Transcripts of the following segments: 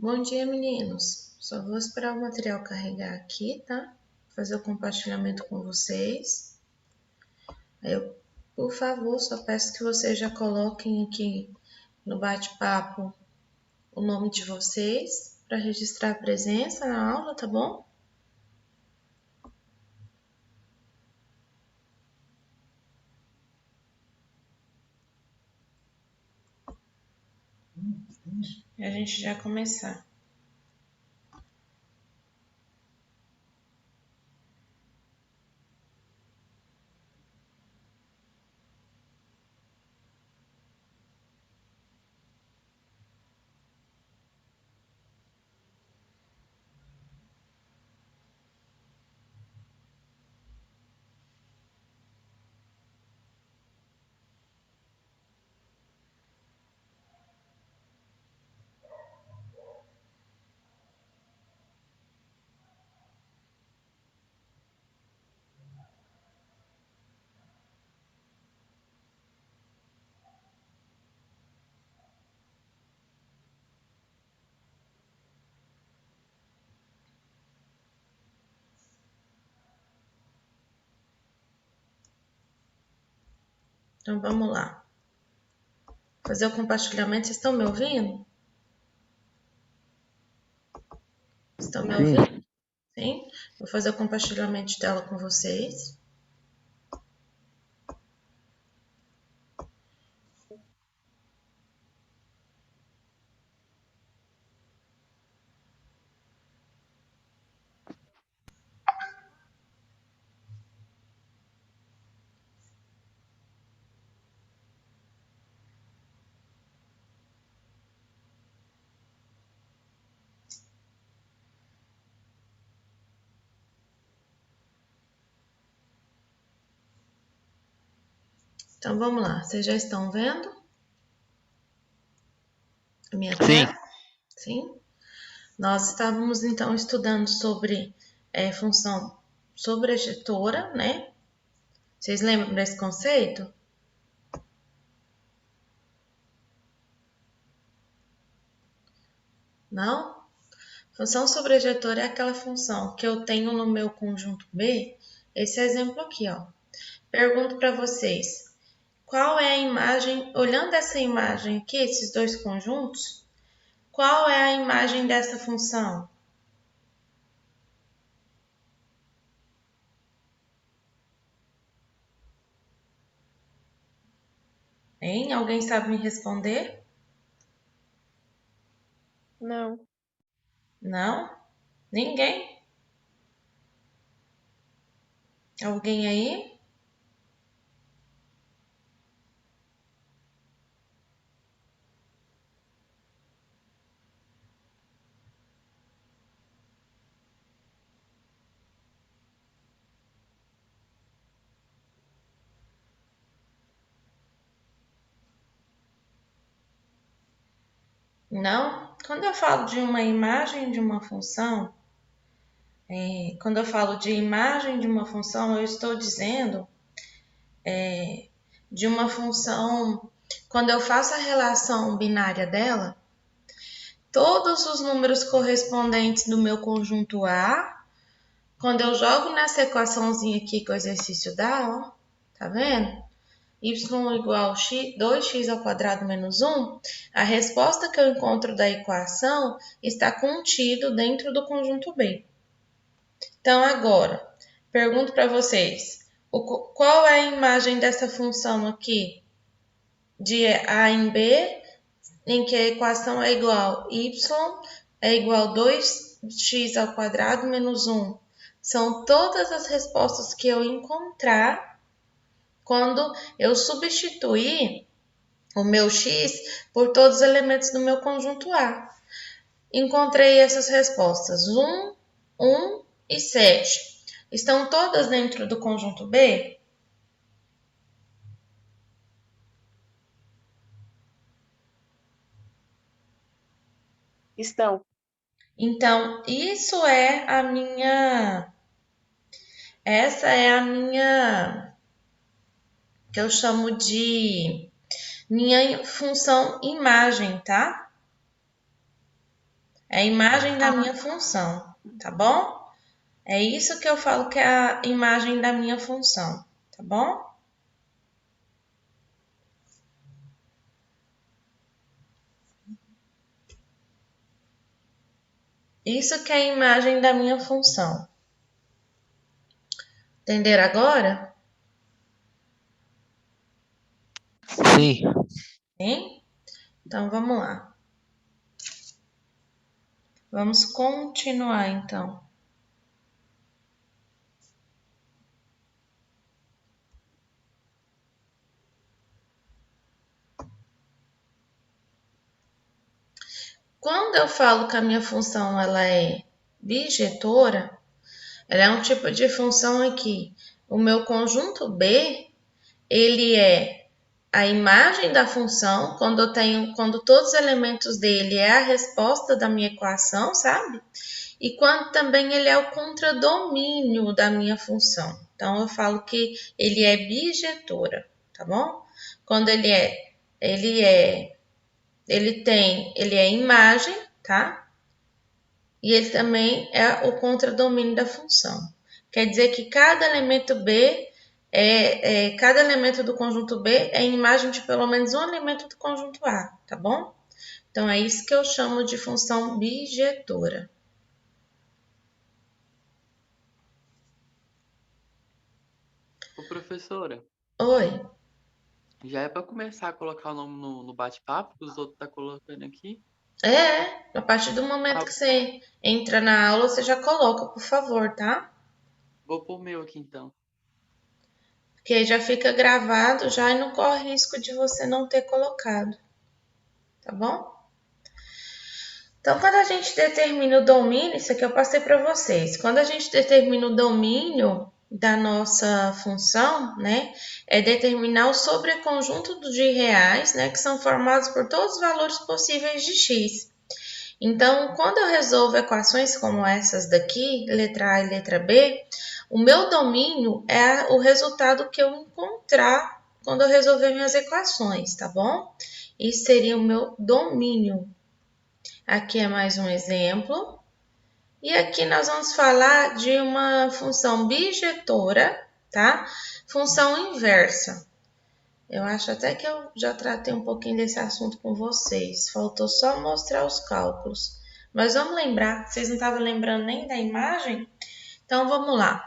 Bom dia, meninos. Só vou esperar o material carregar aqui, tá? Vou fazer o compartilhamento com vocês. Por favor, só peço que vocês já coloquem aqui no bate-papo o nome de vocês para registrar a presença na aula, tá bom? E a gente já começar. Então vamos lá. Fazer o compartilhamento. Vocês estão me ouvindo? Estão me ouvindo? Sim? Vou fazer o compartilhamento de tela com vocês. Então vamos lá. Vocês já estão vendo a minha tela? Sim. Nós estávamos então estudando sobre função sobrejetora, né? Vocês lembram desse conceito? Não? Função sobrejetora é aquela função que eu tenho no meu conjunto B. Esse exemplo aqui, ó. Pergunto para vocês, qual é a imagem, olhando essa imagem aqui, esses dois conjuntos, qual é a imagem dessa função? Hein? Alguém sabe me responder? Não. Não? Ninguém? Alguém aí? Não? Quando eu falo de uma imagem de uma função, quando eu falo de imagem de uma função, eu estou dizendo de uma função, quando eu faço a relação binária dela, todos os números correspondentes do meu conjunto A, quando eu jogo nessa equaçãozinha aqui que o exercício dá, ó, tá vendo? Y igual a 2x ao quadrado menos 1, a resposta que eu encontro da equação está contido dentro do conjunto B. Então, agora, pergunto para vocês, qual é a imagem dessa função aqui? De A em B, em que a equação é igual a y é igual a 2x ao quadrado menos 1. São todas as respostas que eu encontrar quando eu substituir o meu x por todos os elementos do meu conjunto A. Encontrei essas respostas, 1, 1 e 7. Estão todas dentro do conjunto B? Estão. Então, essa é a minha, que eu chamo de minha função imagem, tá? É a imagem da minha função, tá bom? É isso que eu falo que é a imagem da minha função, tá bom? Isso que é a imagem da minha função. Entenderam agora? Sim. Sim? Então vamos lá. Vamos continuar então. Quando eu falo que a minha função ela é bijetora, ela é um tipo de função aqui. O meu conjunto B, ele é a imagem da função, quando todos os elementos dele é a resposta da minha equação, sabe? E quando também ele é o contradomínio da minha função. Então eu falo que ele é bijetora, tá bom? Quando ele é imagem, tá? E ele também é o contradomínio da função. Quer dizer que cada elemento B cada elemento do conjunto B é imagem de pelo menos um elemento do conjunto A, tá bom? Então é isso que eu chamo de função bijetora. Ô, professora, Oi. já é para começar a colocar o nome no bate-papo que os outros tá colocando aqui? A partir do momento Ah, que você entra na aula, você já coloca, por favor, tá? vou pôr o meu aqui então. Porque aí já fica gravado já e não corre risco de você não ter colocado, tá bom? Então, quando a gente determina o domínio, isso aqui eu passei para vocês. Quando a gente determina o domínio da nossa função, né, é determinar o sobreconjunto de reais, né, que são formados por todos os valores possíveis de x. Então, quando eu resolvo equações como essas daqui, letra A e letra B, o meu domínio é o resultado que eu encontrar quando eu resolver minhas equações, tá bom? Isso seria o meu domínio. Aqui é mais um exemplo. E aqui nós vamos falar de uma função bijetora, tá? Função inversa. Eu acho até que eu já tratei um pouquinho desse assunto com vocês. Faltou só mostrar os cálculos. Mas vamos lembrar, vocês não estavam lembrando nem da imagem? Então vamos lá.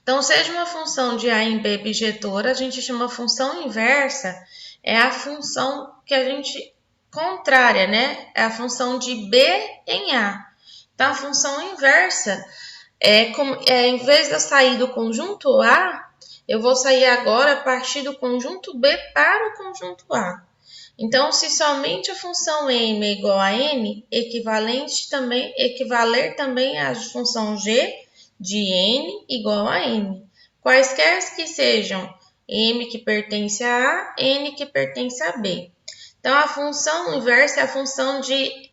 Então, seja uma função de A em B bijetora, a gente chama função inversa, é a função que a gente contrária, né? É a função de B em A. Então, a função inversa em vez de eu sair do conjunto A, eu vou sair agora a partir do conjunto B para o conjunto A. Então, se somente a função m é igual a n, equivaler também à função g de n igual a n. Quaisquer que sejam m que pertence a n que pertence a b. Então, a função inversa é a função de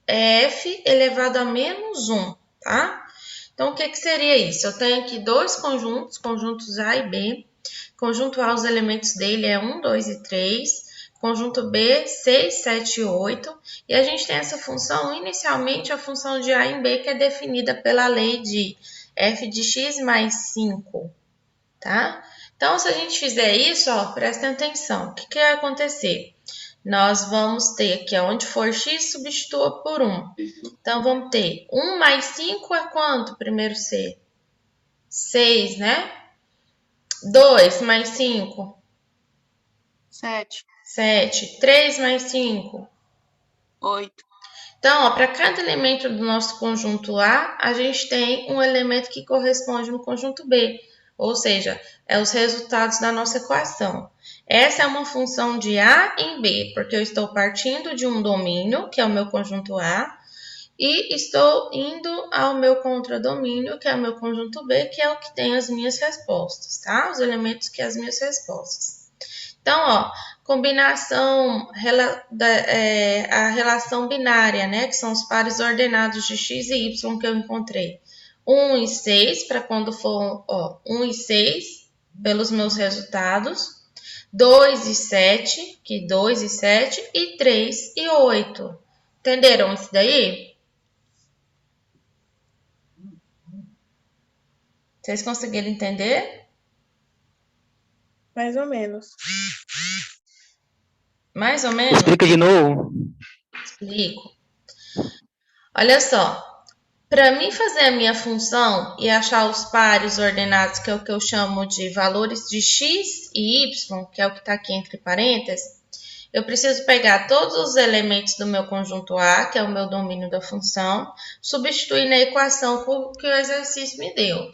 f elevado a menos 1, tá? Então, o que seria isso? Eu tenho aqui dois conjuntos A e B. Conjunto A, os elementos dele é 1, 2 e 3. Conjunto B, 6, 7 e 8. E a gente tem essa função, inicialmente, a função de A em B, que é definida pela lei de f de x mais 5, tá? Então, se a gente fizer isso, ó, prestem atenção. O que vai acontecer? Nós vamos ter aqui, onde for x, substitua por 1. Então, vamos ter 1 mais 5 é quanto? Primeiro C. 6, né? 2 mais 5. 7, 7. 3 mais 5. 8, Então, para cada elemento do nosso conjunto A, a gente tem um elemento que corresponde no conjunto B. Ou seja, é os resultados da nossa equação. Essa é uma função de A em B, porque eu estou partindo de um domínio, que é o meu conjunto A, e estou indo ao meu contradomínio, que é o meu conjunto B, que é o que tem as minhas respostas, tá? Os elementos que as minhas respostas. Então, ó, combinação, a relação binária, né? Que são os pares ordenados de x e y que eu encontrei. 1 e 6, para quando for, ó, 1 e 6, pelos meus resultados. 2 e 7, que 2 e 7, e 3 e 8. Entenderam isso daí? Vocês conseguiram entender? Mais ou menos. Mais ou menos? Explica de novo. Explico. Olha só. Para mim fazer a minha função e achar os pares ordenados, que é o que eu chamo de valores de x e y, que é o que está aqui entre parênteses, eu preciso pegar todos os elementos do meu conjunto A, que é o meu domínio da função, substituir na equação que o exercício me deu.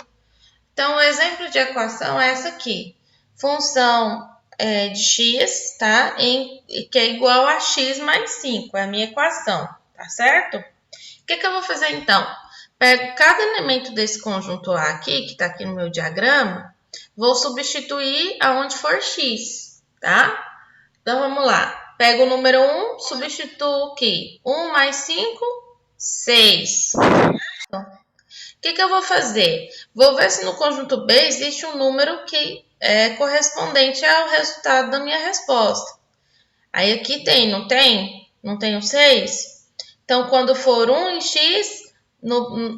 Então, o exemplo de equação é essa aqui. Função de x, tá? Que é igual a x mais 5, é a minha equação, tá certo? O que eu vou fazer então? Pego cada elemento desse conjunto A aqui, que está aqui no meu diagrama, vou substituir aonde for x, tá? Então, vamos lá. Pego o número 1, substituo aqui. 1 mais 5, 6. O que eu vou fazer? Vou ver se no conjunto B existe um número que é correspondente ao resultado da minha resposta. Aí aqui tem, não tem? Não tem o 6? Então, quando for 1 em x, 1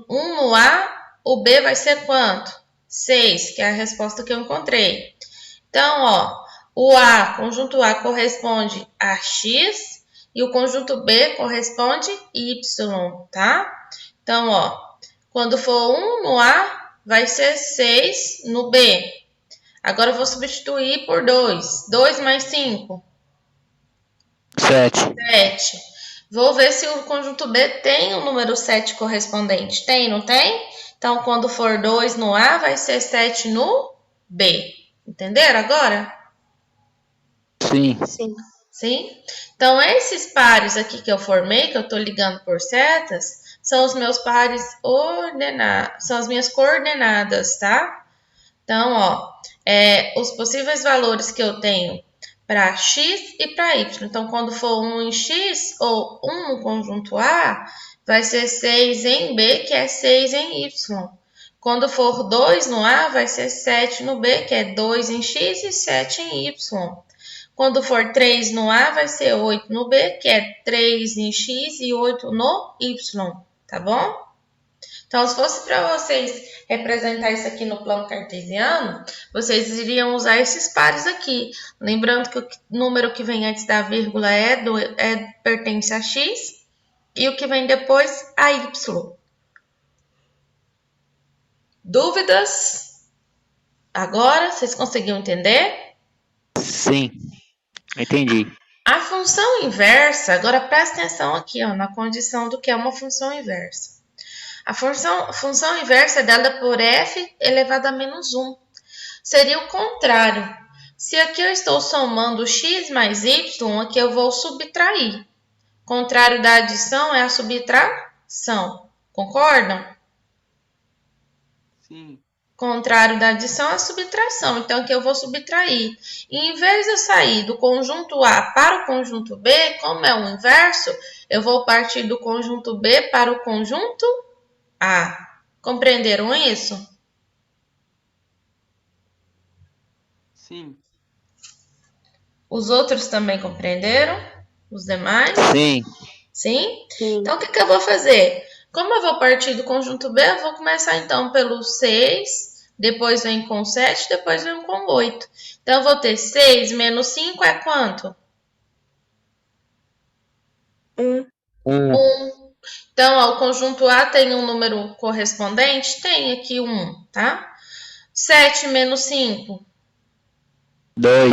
no A, o B vai ser quanto? 6, que é a resposta que eu encontrei. Então, ó, o A, conjunto A, corresponde a x e o conjunto B corresponde a y, tá? Então, ó, quando for 1 no A, vai ser 6 no B. Agora, eu vou substituir por 2. 2 mais 5. 7. 7. Vou ver se o conjunto B tem o número 7 correspondente. Tem, não tem? Então, quando for 2 no A, vai ser 7 no B. Entenderam agora? Sim. Sim. Sim? Então, esses pares aqui que eu formei, que eu estou ligando por setas, são os meus pares ordenados, são as minhas coordenadas, tá? Então, ó, os possíveis valores que eu tenho para x e para y. Então, quando for 1 em x ou 1 no conjunto A, vai ser 6 em B, que é 6 em y. Quando for 2 no A, vai ser 7 no B, que é 2 em x e 7 em y. Quando for 3 no A, vai ser 8 no B, que é 3 em x e 8 no y, tá bom? Então, se fosse para vocês representar isso aqui no plano cartesiano, vocês iriam usar esses pares aqui. Lembrando que o número que vem antes da vírgula pertence a x e o que vem depois a y. Dúvidas? Agora, vocês conseguiram entender? Sim. Entendi. A função inversa, agora presta atenção aqui, ó, na condição do que é uma função inversa. A função inversa é dada por f elevado a menos 1. Seria o contrário. Se aqui eu estou somando x mais y, aqui eu vou subtrair. Contrário da adição é a subtração. Concordam? Sim. Contrário da adição é a subtração. Então, aqui eu vou subtrair. E em vez de eu sair do conjunto A para o conjunto B, como é o inverso, eu vou partir do conjunto B para o conjunto A. Compreenderam isso? Sim. Os outros também compreenderam? Os demais? Sim. Sim? Sim. Então, o que eu vou fazer? Como eu vou partir do conjunto B, eu vou começar então pelo 6, depois vem com 7, depois vem com 8. Então, eu vou ter 6 menos 5 é quanto? 1. 1. Então, ó, o conjunto A tem um número correspondente? Tem aqui 1, tá? 7 menos 5. 2.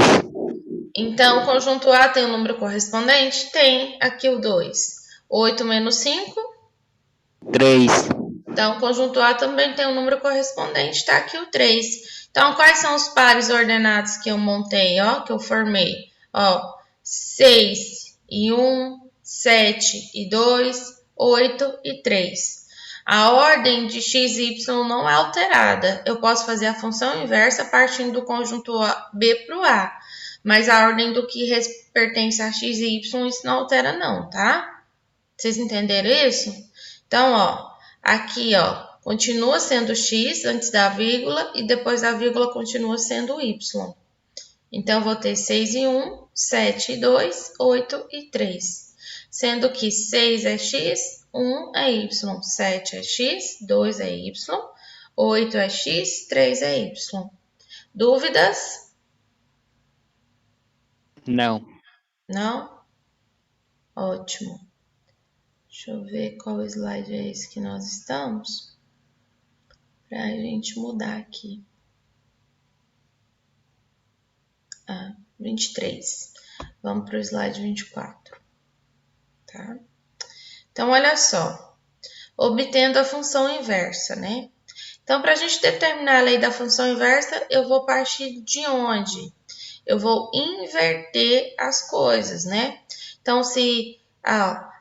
Então, o conjunto A tem um número correspondente? Tem aqui o 2. 8 menos 5. 3. Então, o conjunto A também tem um número correspondente, está aqui o 3. Então, quais são os pares ordenados que eu montei, ó, que eu formei? Ó, 6 e 1, 7 e 2, 8 e 3. A ordem de x e y não é alterada. Eu posso fazer a função inversa partindo do conjunto B para o A. Mas a ordem do que pertence a x e y, isso não altera não, tá? Vocês entenderam isso? Então, ó, aqui, ó, continua sendo x antes da vírgula e depois da vírgula continua sendo y. Então, eu vou ter 6 e 1, 7 e 2, 8 e 3. sendo que 6 é x, 1 é y, 7 é x, 2 é y, 8 é x, 3 é y. Dúvidas? Não. Não? Ótimo. Deixa eu ver qual slide é esse que nós estamos, para a gente mudar aqui. 23. Vamos para o slide 24. Tá? Então, olha só. Obtendo a função inversa, né? Então, para a gente determinar a lei da função inversa, eu vou partir de onde? Eu vou inverter as coisas, né? Então, se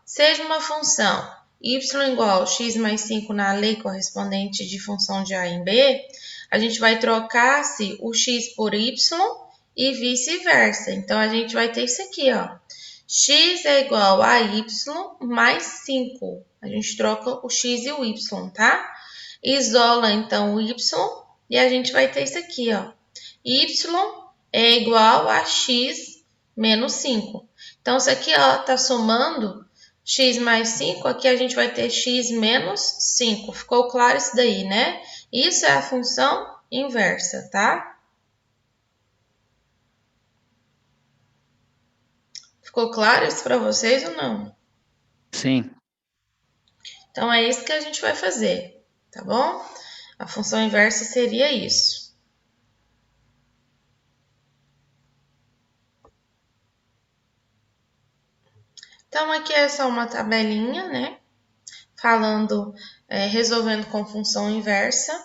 seja uma função y igual a x mais 5 na lei correspondente de função de a em b, a gente vai trocar-se o x por y e vice-versa. Então, a gente vai ter isso aqui, ó. X é igual a y mais 5. A gente troca o x e o y, tá? Isola, então, o y e a gente vai ter isso aqui, ó. Y é igual a x menos 5. Então, isso aqui, ó, tá somando x mais 5. Aqui a gente vai ter x menos 5. Ficou claro isso daí, né? Isso é a função inversa, tá? Ficou claro isso para vocês ou não? Sim. Então, é isso que a gente vai fazer, tá bom? A função inversa seria isso. Então, aqui é só uma tabelinha, né? Falando, resolvendo com função inversa.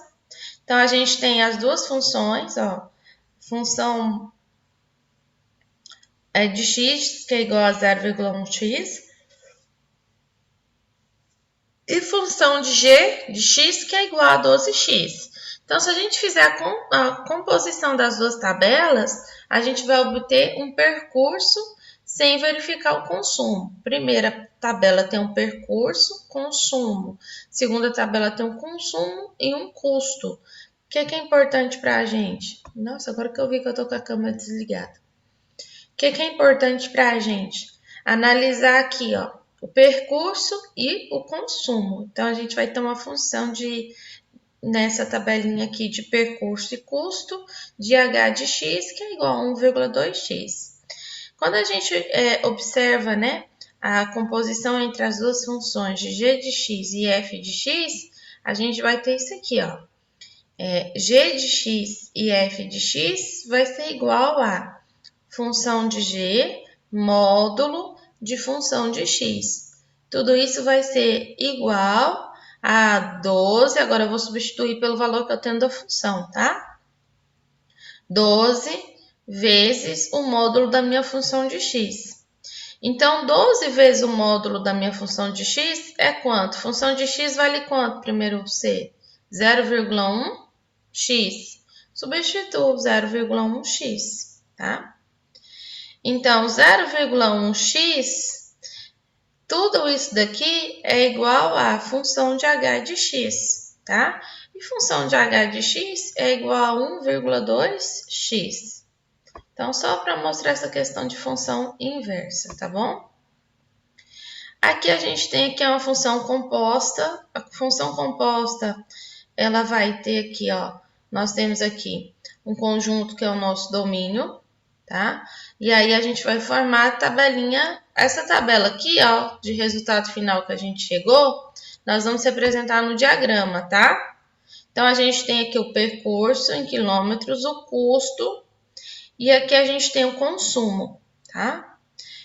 Então, a gente tem as duas funções, ó. Função de x, que é igual a 0,1x. E função de g de x, que é igual a 12x. Então, se a gente fizer a composição das duas tabelas, a gente vai obter um percurso sem verificar o consumo. Primeira tabela tem um percurso, consumo. Segunda tabela tem um consumo e um custo. O que é importante para a gente? Nossa, agora que eu vi que eu estou com a câmera desligada. O que é importante para a gente? Analisar aqui, ó, o percurso e o consumo. Então, a gente vai ter uma função nessa tabelinha aqui de percurso e custo de h de x, que é igual a 1,2x. Quando a gente observa, né, a composição entre as duas funções de g de x e f de x, a gente vai ter isso aqui, ó. G de x e f de x vai ser igual a função de g módulo de função de x. Tudo isso vai ser igual a 12, agora eu vou substituir pelo valor que eu tenho da função, tá? 12 vezes o módulo da minha função de x. Então, 12 vezes o módulo da minha função de x é quanto? Função de x vale quanto? Primeiro C, 0,1x. Substituo 0,1x, tá? Então, 0,1x, tudo isso daqui é igual à função de h de x, tá? E função de h de x é igual a 1,2x. Então, só para mostrar essa questão de função inversa, tá bom? Aqui a gente tem aqui uma função composta. A função composta, ela vai ter aqui, ó, nós temos aqui um conjunto que é o nosso domínio, tá? E aí a gente vai formar a tabelinha, essa tabela aqui, ó, de resultado final que a gente chegou, nós vamos representar no diagrama, tá? Então, a gente tem aqui o percurso em quilômetros, o custo, e aqui a gente tem o consumo, tá?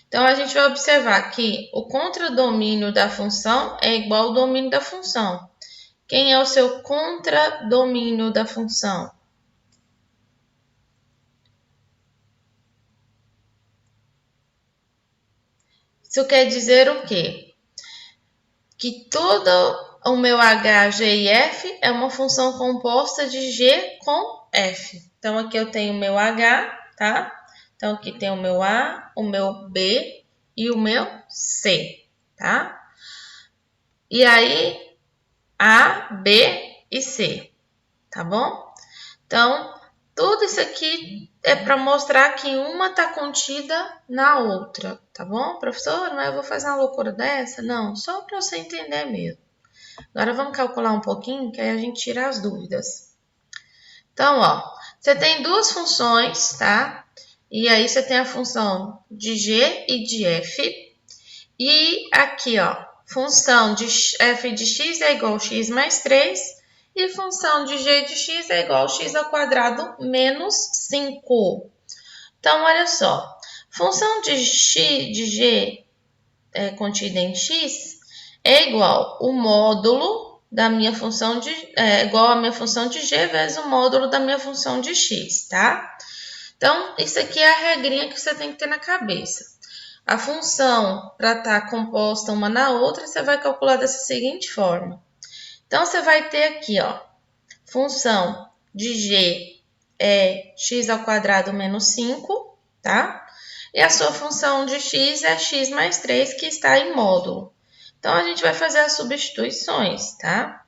Então, a gente vai observar que o contradomínio da função é igual ao domínio da função. Quem é o seu contradomínio da função? Isso quer dizer o quê? Que todo o meu h, g e f é uma função composta de g com f. Então, aqui eu tenho o meu h, tá? Então, aqui tem o meu a, o meu b e o meu c, tá? E aí, a, b e c, tá bom? Então, Tudo isso aqui é para mostrar que uma está contida na outra, tá bom? Professor, mas eu vou fazer uma loucura dessa? Não, só para você entender mesmo. Agora vamos calcular um pouquinho, que aí a gente tira as dúvidas. Então, ó, você tem duas funções, tá? E aí você tem a função de g e de f. E aqui, ó, função de f de x é igual a x mais 3. E função de g de x é igual a x ao quadrado menos 5. Então, olha só. Função de g contida em x é igual o módulo da minha função igual a minha função de g vezes o módulo da minha função de x, tá? Então, isso aqui é a regrinha que você tem que ter na cabeça. A função, para estar composta uma na outra, você vai calcular dessa seguinte forma. Então, você vai ter aqui, ó, função de g é x ao quadrado menos 5, tá? E a sua função de x é x mais 3, que está em módulo. Então, a gente vai fazer as substituições, tá?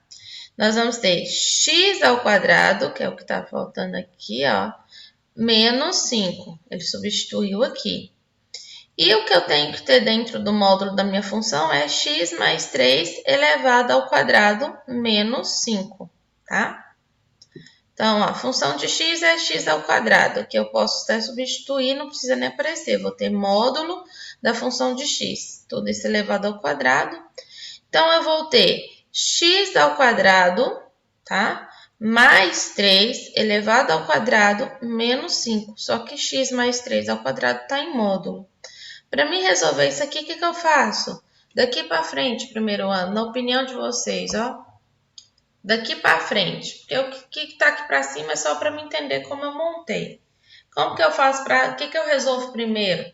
Nós vamos ter x ao quadrado, que é o que está faltando aqui, ó, menos 5. Ele substituiu aqui. E o que eu tenho que ter dentro do módulo da minha função é x mais 3 elevado ao quadrado menos 5, tá? Então, a função de x é x ao quadrado, que eu posso até substituir, não precisa nem aparecer. Vou ter módulo da função de x, tudo isso elevado ao quadrado. Então, eu vou ter x ao quadrado, tá? Mais 3 elevado ao quadrado menos 5. Só que x mais 3 ao quadrado está em módulo. Para mim resolver isso aqui, o que eu faço? Daqui para frente, primeiro ano, na opinião de vocês, ó. Daqui para frente. Porque o que está aqui para cima é só para me entender como eu montei. Como que eu faço para... O que eu resolvo primeiro?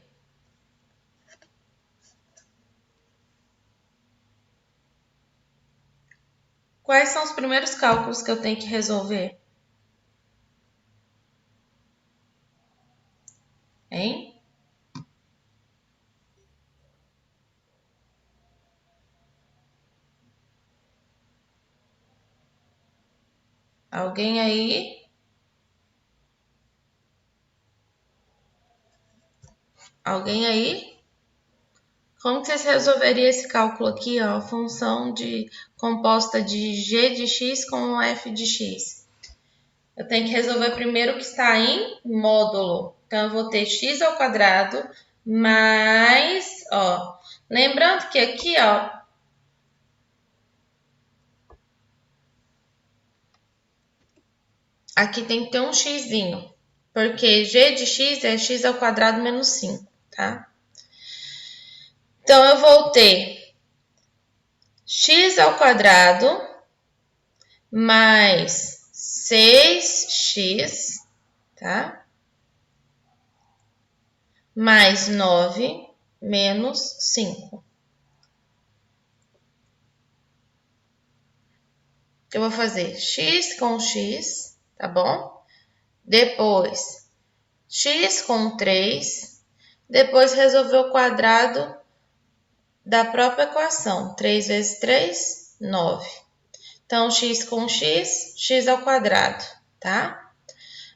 Quais são os primeiros cálculos que eu tenho que resolver? Hein? Alguém aí? Alguém aí? Como que vocês resolveriam esse cálculo aqui, ó? Função composta de g de x com f de x. Eu tenho que resolver primeiro o que está em módulo. Então, eu vou ter x ao quadrado mais, ó. Lembrando que aqui, ó, aqui tem que ter um xzinho, porque g de x é x ao quadrado menos 5, tá? Então, eu vou ter x ao quadrado mais 6x, tá? Mais 9 menos 5. Eu vou fazer x com x, tá bom? Depois, x com 3. Depois, resolver o quadrado da própria equação. 3 vezes 3, 9. Então, x com x, x ao quadrado, tá?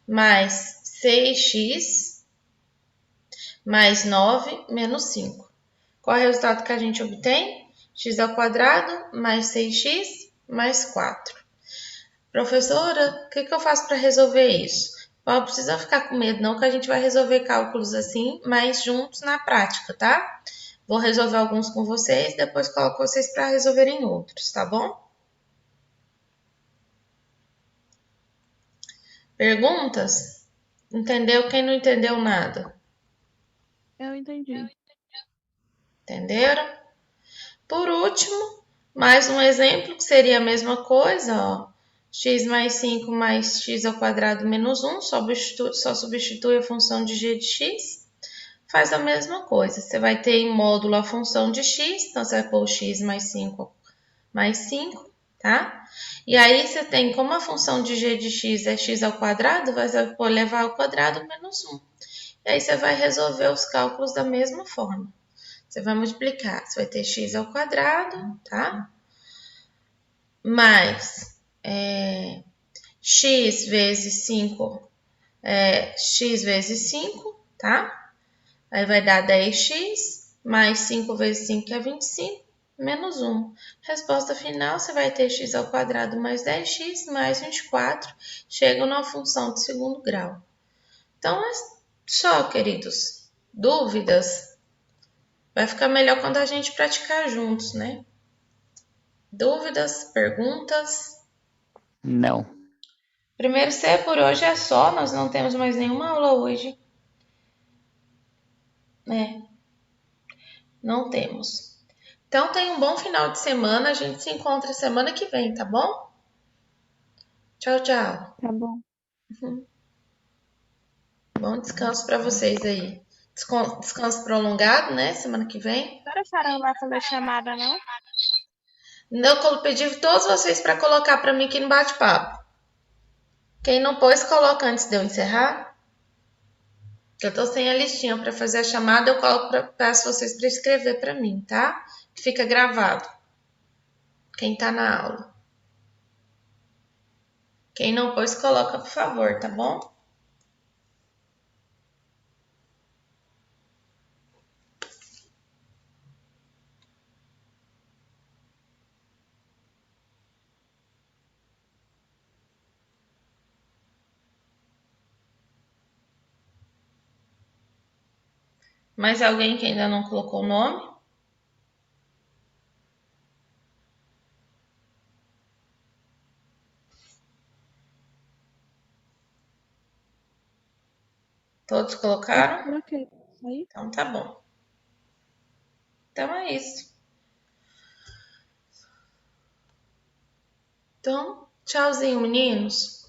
Mais 6x, mais 9, menos 5. Qual é o resultado que a gente obtém? X ao quadrado, mais 6x, mais 4. Professora, o que eu faço para resolver isso? Não precisa ficar com medo não, que a gente vai resolver cálculos assim, mas juntos na prática, tá? Vou resolver alguns com vocês, depois coloco vocês para resolverem outros, tá bom? Perguntas? Entendeu? Quem não entendeu nada? Eu entendi. Entenderam? Por último, mais um exemplo que seria a mesma coisa, ó. X mais 5 mais x ao quadrado menos 1, só substitui a função de g de x. Faz a mesma coisa. Você vai ter em módulo a função de x, então você vai pôr x mais 5, tá? E aí você tem, como a função de g de x é x ao quadrado, vai levar ao quadrado menos 1. E aí você vai resolver os cálculos da mesma forma. Você vai multiplicar, você vai ter x ao quadrado, tá? Mais x vezes 5 x vezes 5, tá? Aí vai dar 10x mais 5 vezes 5, que é 25, menos 1. Resposta final, você vai ter x ao quadrado mais 10x mais 24, chega numa função de segundo grau. Então, é só, queridos. Dúvidas? Vai ficar melhor quando a gente praticar juntos, né? Dúvidas? Perguntas? Não. Primeiro C por hoje é só, nós não temos mais nenhuma aula hoje. Não temos. Então, tenha um bom final de semana. A gente se encontra semana que vem, tá bom? Tchau, tchau. Tá bom. Bom descanso para vocês aí. Descanso prolongado, né? Semana que vem. Agora a senhora não vai fazer chamada, não? Eu pedi todos vocês para colocar para mim aqui no bate-papo. Quem não pôs, coloca antes de eu encerrar. Que eu tô sem a listinha para fazer a chamada, peço vocês para escrever para mim, tá? Que fica gravado. Quem tá na aula. Quem não pôs, coloca, por favor, tá bom? Mais alguém que ainda não colocou o nome? Todos colocaram? Coloquei. Aí. Então tá bom. Então é isso. Então, tchauzinho, meninos.